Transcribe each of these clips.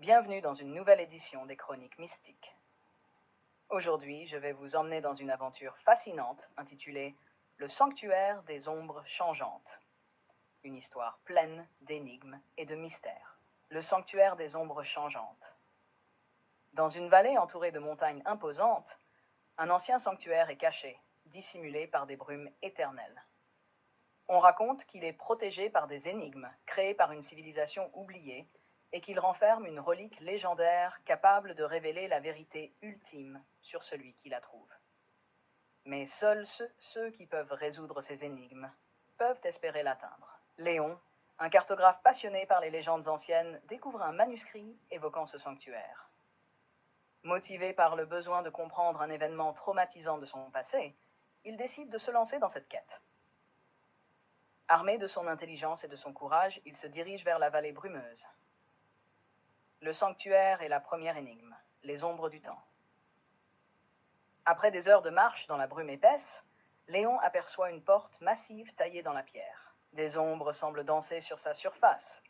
Bienvenue dans une nouvelle édition des Chroniques Mystiques. Aujourd'hui, je vais vous emmener dans une aventure fascinante intitulée Le Sanctuaire des Ombres Changeantes. Une histoire pleine d'énigmes et de mystères. Le Sanctuaire des Ombres Changeantes. Dans une vallée entourée de montagnes imposantes, un ancien sanctuaire est caché, dissimulé par des brumes éternelles. On raconte qu'il est protégé par des énigmes créées par une civilisation oubliée et qu'il renferme une relique légendaire capable de révéler la vérité ultime sur celui qui la trouve. Mais seuls ceux qui peuvent résoudre ces énigmes peuvent espérer l'atteindre. Léon, un cartographe passionné par les légendes anciennes, découvre un manuscrit évoquant ce sanctuaire. Motivé par le besoin de comprendre un événement traumatisant de son passé, il décide de se lancer dans cette quête. Armé de son intelligence et de son courage, il se dirige vers la vallée brumeuse. Le sanctuaire est la première énigme, les ombres du temps. Après des heures de marche dans la brume épaisse, Léon aperçoit une porte massive taillée dans la pierre. Des ombres semblent danser sur sa surface,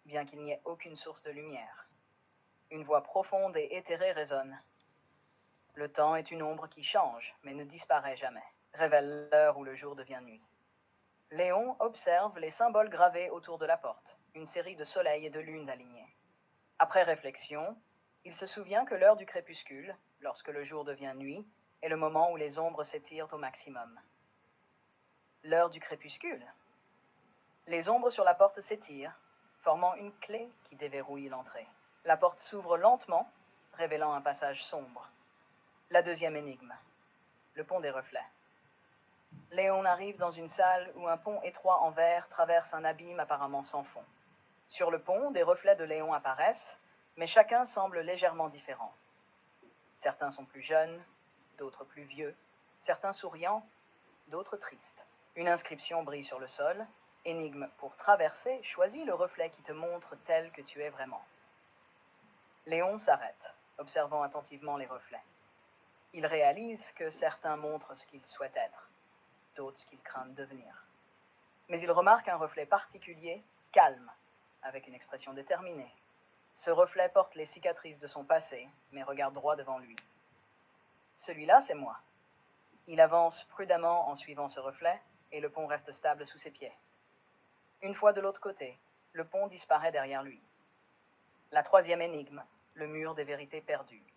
bien qu'il n'y ait aucune source de lumière. Une voix profonde et éthérée résonne. Le temps est une ombre qui change, mais ne disparaît jamais, révèle l'heure où le jour devient nuit. Léon observe les symboles gravés autour de la porte, une série de soleils et de lunes alignés. Après réflexion, il se souvient que l'heure du crépuscule, lorsque le jour devient nuit, est le moment où les ombres s'étirent au maximum. L'heure du crépuscule. Les ombres sur la porte s'étirent, formant une clé qui déverrouille l'entrée. La porte s'ouvre lentement, révélant un passage sombre. La deuxième énigme. Le pont des reflets. Léon arrive dans une salle où un pont étroit en verre traverse un abîme apparemment sans fond. Sur le pont, des reflets de Léon apparaissent, mais chacun semble légèrement différent. Certains sont plus jeunes, d'autres plus vieux, certains souriants, d'autres tristes. Une inscription brille sur le sol. Énigme: pour traverser, choisis le reflet qui te montre tel que tu es vraiment. Léon s'arrête, observant attentivement les reflets. Il réalise que certains montrent ce qu'ils souhaitent être, d'autres ce qu'ils craignent devenir. Mais il remarque un reflet particulier, calme, avec une expression déterminée. Ce reflet porte les cicatrices de son passé, mais regarde droit devant lui. Celui-là, c'est moi. Il avance prudemment en suivant ce reflet, et le pont reste stable sous ses pieds. Une fois de l'autre côté, le pont disparaît derrière lui. La troisième énigme, le mur des vérités perdues.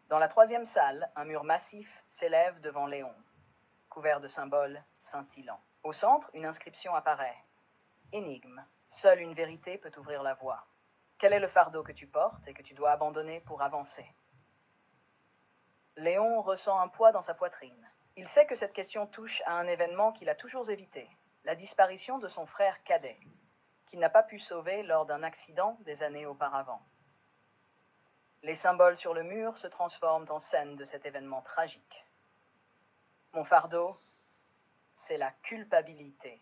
Dans la troisième salle, un mur massif s'élève devant Léon, couvert de symboles scintillants. Au centre, une inscription apparaît. Énigme. Seule une vérité peut ouvrir la voie. Quel est le fardeau que tu portes et que tu dois abandonner pour avancer? Léon ressent un poids dans sa poitrine. Il sait que cette question touche à un événement qu'il a toujours évité, la disparition de son frère cadet, qu'il n'a pas pu sauver lors d'un accident des années auparavant. Les symboles sur le mur se transforment en scène de cet événement tragique. Mon fardeau, c'est la culpabilité.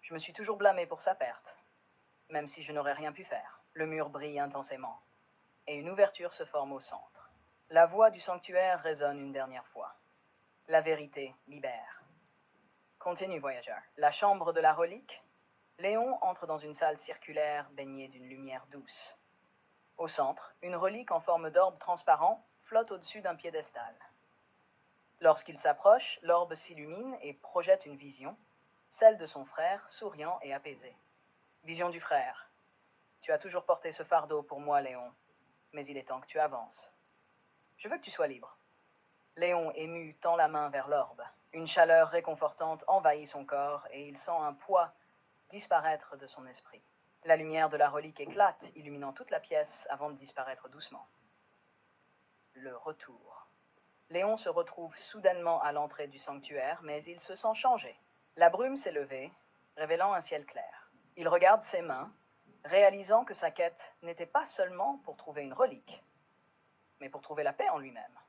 Je me suis toujours blâmé pour sa perte, même si je n'aurais rien pu faire. Le mur brille intensément, et une ouverture se forme au centre. La voix du sanctuaire résonne une dernière fois. La vérité libère. Continue, voyageur. La chambre de la relique. Léon entre dans une salle circulaire baignée d'une lumière douce. Au centre, une relique en forme d'orbe transparent flotte au-dessus d'un piédestal. Lorsqu'il s'approche, l'orbe s'illumine et projette une vision, celle de son frère, souriant et apaisé. Vision du frère. Tu as toujours porté ce fardeau pour moi, Léon, mais il est temps que tu avances. Je veux que tu sois libre. Léon, ému, tend la main vers l'orbe. Une chaleur réconfortante envahit son corps et il sent un poids disparaître de son esprit. La lumière de la relique éclate, illuminant toute la pièce avant de disparaître doucement. Le retour. Léon se retrouve soudainement à l'entrée du sanctuaire, mais il se sent changé. La brume s'est levée, révélant un ciel clair. Il regarde ses mains, réalisant que sa quête n'était pas seulement pour trouver une relique, mais pour trouver la paix en lui-même.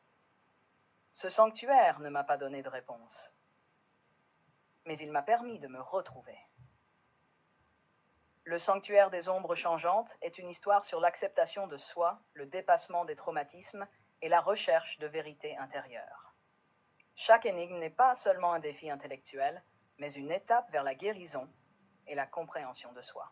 Ce sanctuaire ne m'a pas donné de réponse, mais il m'a permis de me retrouver. Le sanctuaire des ombres changeantes est une histoire sur l'acceptation de soi, le dépassement des traumatismes et la recherche de vérité intérieure. Chaque énigme n'est pas seulement un défi intellectuel, mais une étape vers la guérison et la compréhension de soi.